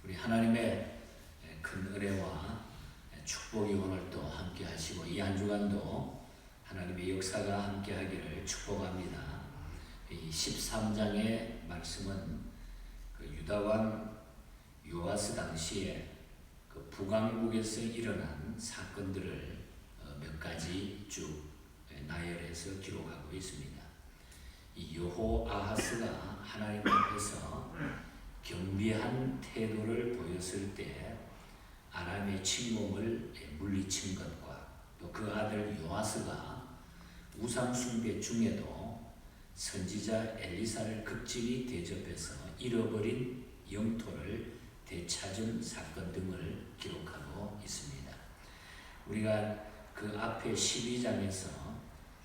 우리 하나님의 큰 은혜와 축복이 오늘 또 함께 하시고 이 한 주간도 하나님의 역사가 함께 하기를 축복합니다. 이 13장의 말씀은 그 유다왕 요아스 당시에 그 북왕국에서 일어난 사건들을 몇 가지 쭉 나열해서 기록하고 있습니다. 이 여호아하스가 하나님 앞에서 경비한 태도를 보였을 때 아람의 침공을 물리친 것과 또 그 아들 요아스가 우상 숭배 중에도 선지자 엘리사를 극진히 대접해서 잃어버린 영토를 되찾은 사건 등을 기록하고 있습니다. 우리가 그 앞에 12장에서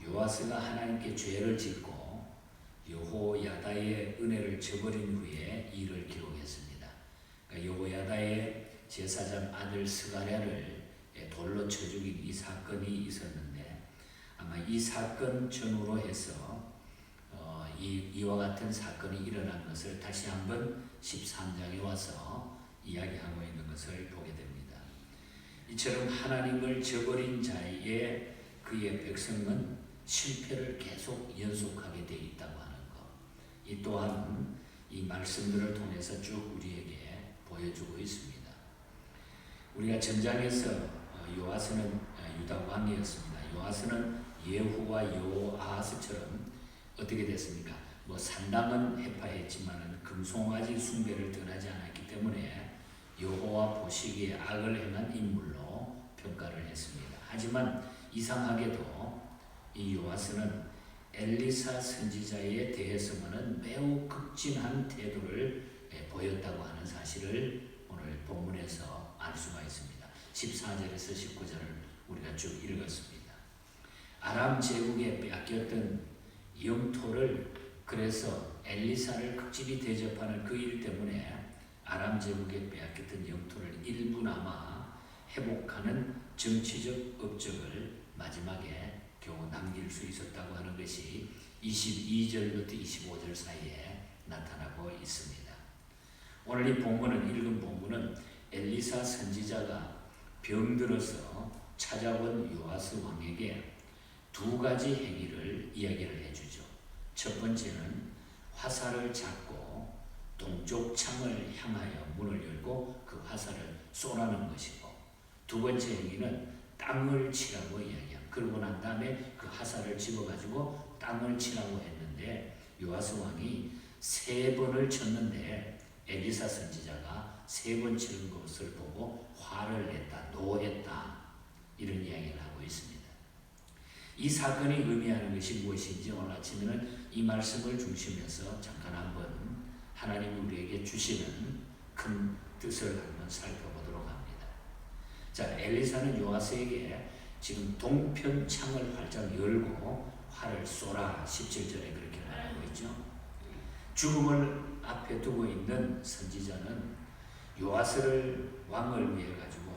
요아스가 하나님께 죄를 짓고 여호야다의 은혜를 저버린 후에 이를 기록했습니다. 그러니까 여호야다의 제사장 아들 스가랴를 돌로 쳐 죽인 이 사건이 있었는데 아마 이 사건 전후로 해서 이와 같은 사건이 일어난 것을 다시 한번 13장에 와서 이야기하고 있는 것을 보게 됩니다. 이처럼 하나님을 저버린 자의 그의 백성은 실패를 계속 연속하게 되어 있다고 하는 것. 이 또한 이 말씀들을 통해서 쭉 우리에게 보여주고 있습니다. 우리가 전장에서 요아스는 유다 왕이었습니다. 요아스는 예후와 여호아하스처럼 어떻게 됐습니까? 산당은 해파했지만 금송아지 숭배를 떠나지 않았기 때문에 여호와 보시기에 악을 행한 인물로 평가를 했습니다. 하지만 이상하게도 이 요아스는 엘리사 선지자에 대해서는 매우 극진한 태도를 보였다고 하는 사실을 오늘 본문에서 알 수가 있습니다. 14절에서 19절을 우리가 쭉 읽었습니다. 아람 제국에 빼앗겼던 영토를 그래서 엘리사를 극진히 대접하는 그 일 때문에 아람 제국에 빼앗겼던 영토를 일부나마 회복하는 정치적 업적을 마지막에 겨우 남길 수 있었다고 하는 것이 22절부터 25절 사이에 나타나고 있습니다. 오늘 이 본문은 읽은 본문은 엘리사 선지자가 병들어서 찾아온 요아스 왕에게 두 가지 행위를 이야기를 해주죠. 첫 번째는 화살을 잡고 동쪽 창을 향하여 문을 열고 그 화살을 쏘라는 것이고, 두 번째 행위는 땅을 치라고 이야기합니다. 그러고 난 다음에 그 화살을 집어가지고 땅을 치라고 했는데 요아스 왕이 3번을 쳤는데 엘리사 선지자가 3번 치는 것을 보고 화를 냈다, 노했다, 이런 이야기를 하고 있습니다. 이 사건이 의미하는 것이 무엇인지 오늘 아침에는 이 말씀을 중심해서 잠깐 한번 하나님이 우리에게 주시는 큰 뜻을 한번 살펴보도록 합니다. 자, 엘리사는 요아스에게 지금 동편 창을 활짝 열고 활을 쏘라 17절에 그렇게 말하고 있죠. 죽음을 앞에 두고 있는 선지자는 요아스를 왕을 위해 가지고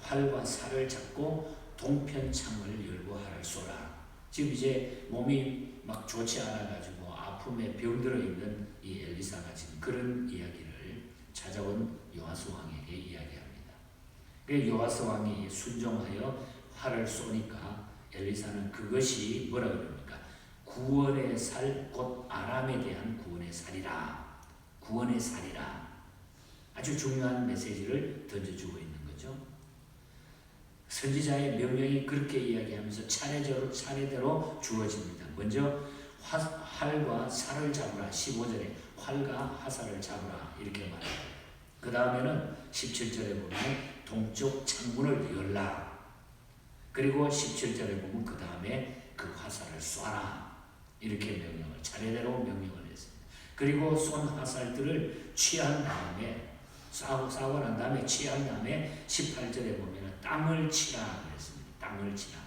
활과 살을 잡고 동편 창을 열고 활을 쏘라. 지금 이제 몸이 막 좋지 않아 가지고 아픔에 병들어 있는 이 엘리사가 지금 그런 이야기를 찾아온 요아스 왕에게 이야기합니다. 그래서 요아스 왕이 순종하여 활을 쏘니까 엘리사는 그것이 뭐라 그럽니까? 구원의 살, 곧 아람에 대한 구원의 살이라. 구원의 살이라. 아주 중요한 메시지를 던져주고 있는 거죠. 선지자의 명령이 그렇게 이야기하면서 차례대로 주어집니다. 먼저 활과 살을 잡으라. 15절에 활과 화살을 잡으라 이렇게 말해요. 그 다음에는 17절에 보면 동쪽 창문을 열라. 그리고 17절에 보면 그 다음에 그 화살을 쏴라. 이렇게 명령을 차례대로 명령을 했습니다. 그리고 쏜 화살들을 취한 다음에 싸고 난 다음에 취한 다음에 18절에 보면 땅을 치라 그랬습니다. 땅을 치라.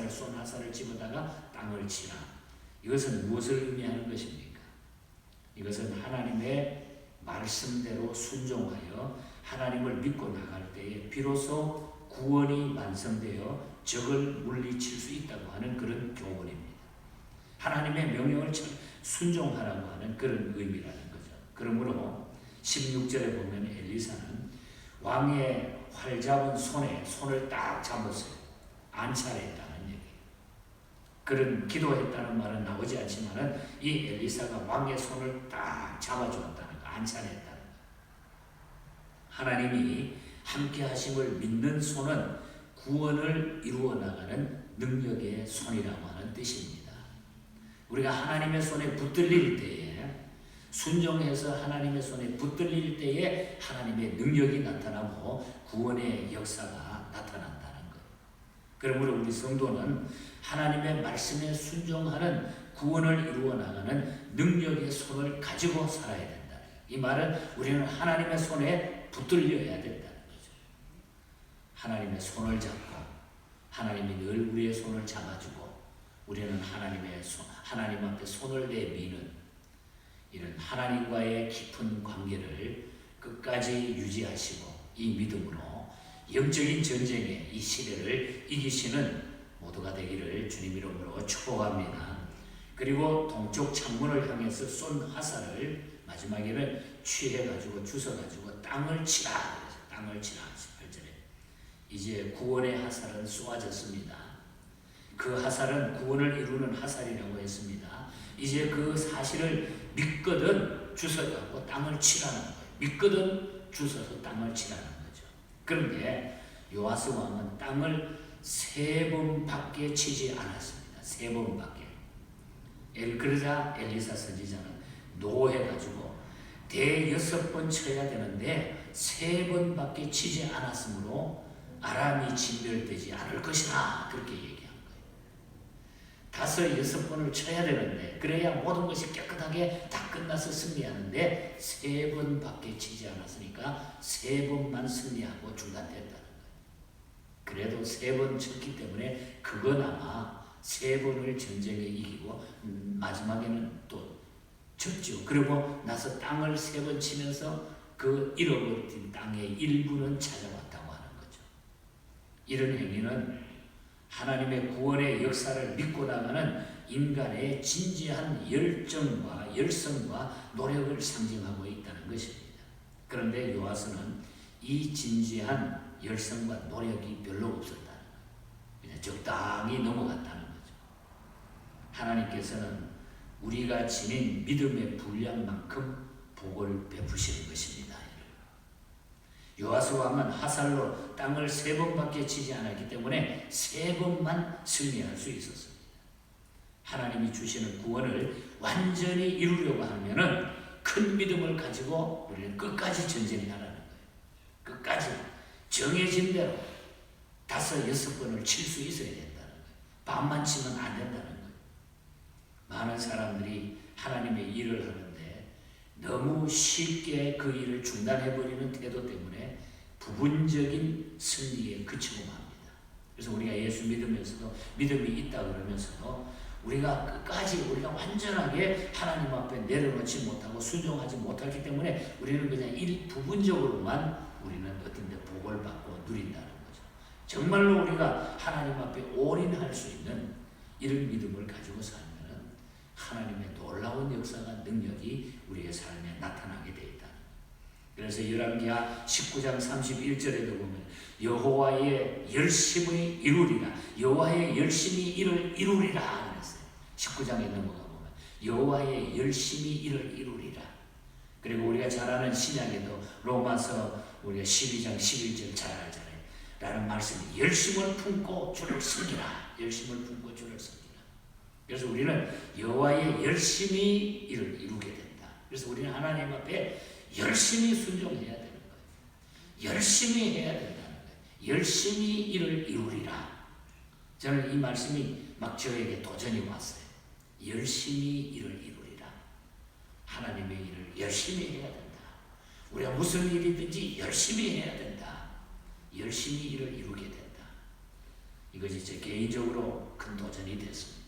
쏜 화살을 집어다가 땅을 치라. 이것은 무엇을 의미하는 것입니까? 이것은 하나님의 말씀대로 순종하여 하나님을 믿고 나갈 때에 비로소 구원이 완성되어 적을 물리칠 수 있다고 하는 그런 교훈입니다. 하나님의 명령을 순종하라고 하는 그런 의미라는 거죠. 그러므로 16절에 보면 엘리사는 왕의 활 잡은 손에 손을 딱 잡았어요. 안찰했다는 얘기. 그런 기도했다는 말은 나오지 않지만은 이 엘리사가 왕의 손을 딱 잡아주었다는 거, 안찰했다는 거. 하나님이 함께 하심을 믿는 손은 구원을 이루어 나가는 능력의 손이라고 하는 뜻입니다. 우리가 하나님의 손에 붙들릴 때에, 순종해서 하나님의 손에 붙들릴 때에 하나님의 능력이 나타나고 구원의 역사가 나타난다는 거예요. 그러므로 우리 성도는 하나님의 말씀에 순종하는 구원을 이루어 나가는 능력의 손을 가지고 살아야 된다. 이 말은 우리는 하나님의 손에 붙들려야 된다는 거죠. 하나님의 손을 잡고 하나님이 늘 우리의 손을 잡아주고 우리는 하나님 앞에 손을 내미는 이런 하나님과의 깊은 관계를 끝까지 유지하시고 이 믿음으로 영적인 전쟁의 이 시대를 이기시는 모두가 되기를 주님 이름으로 축복합니다. 그리고 동쪽 창문을 향해서 쏜 화살을 마지막에는 취해가지고 주워가지고 땅을 치라. 땅을 치라. 18절에 이제 구원의 화살은 쏘아졌습니다. 그 화살은 구원을 이루는 화살이라고 했습니다. 이제 그 사실을 믿거든 주워가고 땅을 치라는 거예요. 믿거든 주워서 땅을 치라는 거죠. 그런데 요아스 왕은 땅을 3번밖에 치지 않았습니다. 3번밖에. 그러자 엘리사 선지자는 노해가지고 6번 쳐야 되는데 3번밖에 치지 않았으므로 아람이 진멸되지 않을 것이다. 그렇게 얘기한 거예요. 5, 6번을 쳐야 되는데 그래야 모든 것이 깨끗하게 다 끝나서 승리하는데 3번밖에 치지 않았으니까 3번만 승리하고 중단됐다는 거예요. 그래도 3번 쳤기 때문에 그거나마 3번을 전쟁에 이기고 마지막에는 또 졌죠. 그리고 나서 땅을 3번 치면서 그 잃어버린 땅의 일부는 찾아왔다고 하는 거죠. 이런 행위는 하나님의 구원의 역사를 믿고 나가는 인간의 진지한 열정과 열성과 노력을 상징하고 있다는 것입니다. 그런데 요아스는 이 진지한 열성과 노력이 별로 없었다는 거예요. 그냥 적당히 넘어갔다는 거죠. 하나님께서는 우리가 지닌 믿음의 분량만큼 복을 베푸시는 것입니다. 요아스 왕은 화살로 땅을 3번밖에 치지 않았기 때문에 3번만 승리할 수 있었습니다. 하나님이 주시는 구원을 완전히 이루려고 하면은 큰 믿음을 가지고 우리는 끝까지 전쟁하라는 거예요. 끝까지 정해진 대로 5, 6번을 칠 수 있어야 된다는 거예요. 반만 치면 안 된다는 거예요. 많은 사람들이 하나님의 일을 하는데 너무 쉽게 그 일을 중단해버리는 태도 때문에 부분적인 승리에 그치고 맙니다. 그래서 우리가 예수 믿으면서도 믿음이 있다 그러면서도 우리가 끝까지 우리가 완전하게 하나님 앞에 내려놓지 못하고 순종하지 못하기 때문에 우리는 그냥 부분적으로만 우리는 어떤 데 복을 받고 누린다는 거죠. 정말로 우리가 하나님 앞에 올인할 수 있는 이런 믿음을 가지고 살면 하나님의 놀라운 역사가 능력이 우리의 삶에 나타나게 되어 있다. 그래서 열왕기하 19장 31절에도 보면 여호와의 열심히 이루리라. 여호와의 열심히 일을 이루리라 그랬어요. 19장에 넘어가 보면 여호와의 열심히 일을 이루리라. 그리고 우리가 잘 아는 신약에도 로마서 우리가 12장 11절 잘 알잖아요. 라는 말씀이 열심을 품고 주를 섬기라. 열심을 품고 주를 섬기라. 그래서 우리는 여호와의 열심히 일을 이루게 된다. 그래서 우리는 하나님 앞에 열심히 순종해야 되는 거예요. 열심히 해야 된다는 거예요. 열심히 일을 이루리라. 저는 이 말씀이 막 저에게 도전이 왔어요. 열심히 일을 이루리라. 하나님의 일을 열심히 해야 된다. 우리가 무슨 일이든지 열심히 해야 된다. 열심히 일을 이루게 된다. 이것이 제 개인적으로 큰 도전이 됐습니다.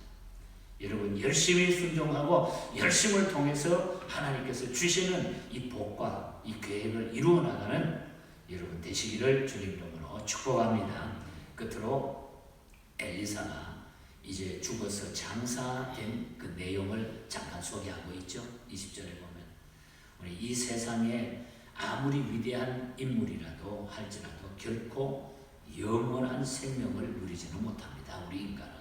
여러분 열심히 순종하고 열심을 통해서 하나님께서 주시는 이 복과 이 계획을 이루어 나가는 여러분 되시기를 주님 이름으로 축복합니다. 끝으로 엘리사가 이제 죽어서 장사된 그 내용을 잠깐 소개하고 있죠. 20절에 보면 우리 이 세상에 아무리 위대한 인물이라도 할지라도 결코 영원한 생명을 누리지는 못합니다. 우리 인간은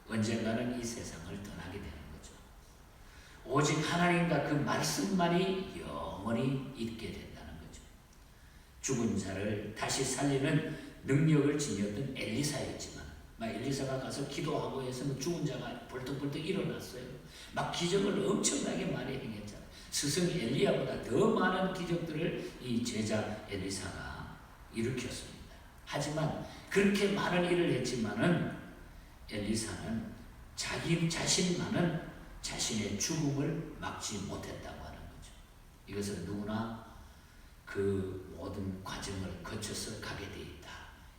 언젠가는 이 세상을 떠나게 되는 거죠. 오직 하나님과 그 말씀만이 영원히 있게 된다는 거죠. 죽은 자를 다시 살리는 능력을 지녔던 엘리사였지만 엘리사가 가서 기도하고 해서 죽은 자가 벌떡벌떡 일어났어요. 막 기적을 엄청나게 많이 행했잖아요. 스승 엘리야보다 더 많은 기적들을 이 제자 엘리사가 일으켰습니다. 하지만 그렇게 많은 일을 했지만은 엘리사는 자기 자신만은 자신의 죽음을 막지 못했다고 하는 거죠. 이것은 누구나 그 모든 과정을 거쳐서 가게 돼 있다.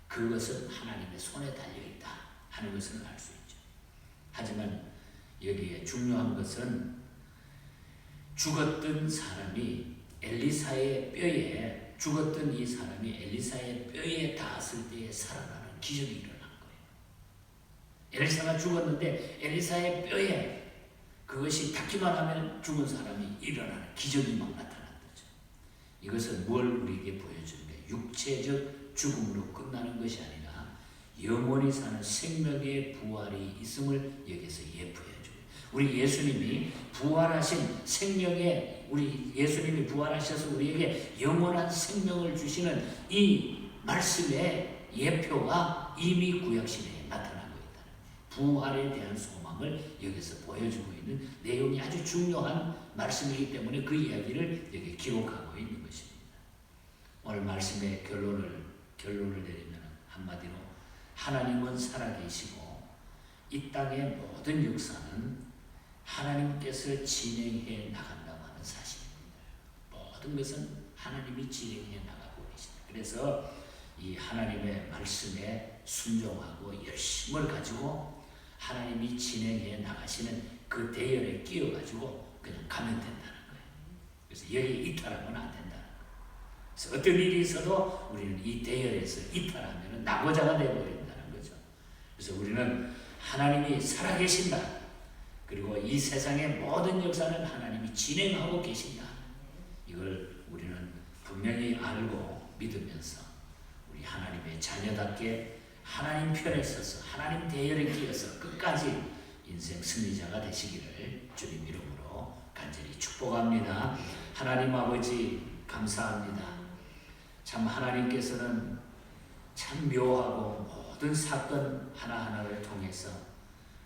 그것은 하나님의 손에 달려 있다 하는 것을 알 수 있죠. 하지만 여기에 중요한 것은 죽었던 사람이 엘리사의 뼈에 죽었던 이 사람이 엘리사의 뼈에 닿았을 때에 살아나는 기적이 일어난 거예요. 엘리사가 죽었는데 엘리사의 뼈에 그것이 닿기만 하면 죽은 사람이 일어나는 기적이 막 나타난 거죠. 이것은 뭘 우리에게 보여주는가? 육체적 죽음으로 끝나는 것이 아니라 영원히 사는 생명의 부활이 있음을 여기서 예표해줘요. 우리 예수님이 부활하신 생명의 우리 예수님이 부활하셔서 우리에게 영원한 생명을 주시는 이 말씀의 예표가 이미 구약시대에 나타나고 있다. 부활에 대한 소망을 여기서 보여주고 있는 내용이 아주 중요한 말씀이기 때문에 그 이야기를 여기 기록하고 있는 것입니다. 오늘 말씀의 결론을 내리면 한마디로 하나님은 살아계시고 이 땅의 모든 역사는 하나님께서 진행해 나간다고 하는 사실입니다. 모든 것은 하나님이 진행해 나가고 계십니다. 그래서 이 하나님의 말씀에 순종하고 열심을 가지고 하나님이 진행해 나가시는 그 대열에 끼어가지고 그냥 가면 된다는 거예요. 그래서 여기 이탈하면 안 된다는 거예요. 그래서 어떤 일이 있어도 우리는 이 대열에서 이탈하면 낙오자가 되어버린다는 거죠. 그래서 우리는 하나님이 살아계신다. 그리고 이 세상의 모든 역사는 하나님이 진행하고 계신다. 이걸 우리는 분명히 알고 믿으면서 우리 하나님의 자녀답게 하나님 편에 서서 하나님 대열에 끼어서 끝까지 인생 승리자가 되시기를 주님 이름으로 간절히 축복합니다. 하나님 아버지 감사합니다. 참 하나님께서는 참 묘하고 모든 사건 하나하나를 통해서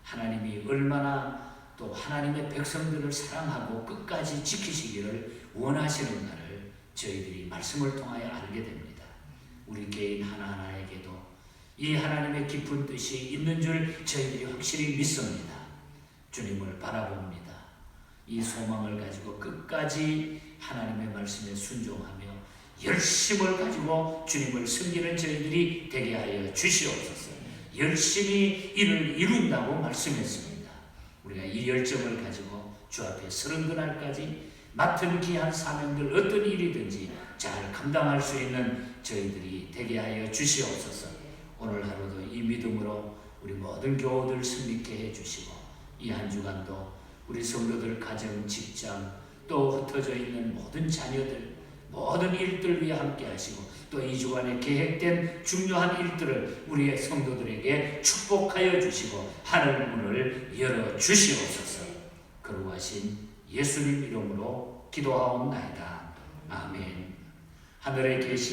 하나님이 얼마나 또 하나님의 백성들을 사랑하고 끝까지 지키시기를 원하시는가를 저희들이 말씀을 통하여 알게 됩니다. 우리 개인 하나하나에게도 이 하나님의 깊은 뜻이 있는 줄 저희들이 확실히 믿습니다. 주님을 바라봅니다. 이 소망을 가지고 끝까지 하나님의 말씀에 순종하며 열심을 가지고 주님을 섬기는 저희들이 되게 하여 주시옵소서. 열심히 이를 이룬다고 말씀했습니다. 우리가 이 열정을 가지고 주 앞에 서는 그날까지 맡은 귀한 사명들 어떤 일이든지 잘 감당할 수 있는 저희들이 되게 하여 주시옵소서. 오늘 하루도 이 믿음으로 우리 모든 교우들 승리케 해주시고 이 한 주간도 우리 성도들 가정, 직장 또 흩어져 있는 모든 자녀들 모든 일들 위해 함께 하시고 또 이 주간에 계획된 중요한 일들을 우리의 성도들에게 축복하여 주시고 하늘 문을 열어 주시옵소서. 거룩하신 예수님 이름으로 기도하옵나이다. 아멘. 하늘에 계신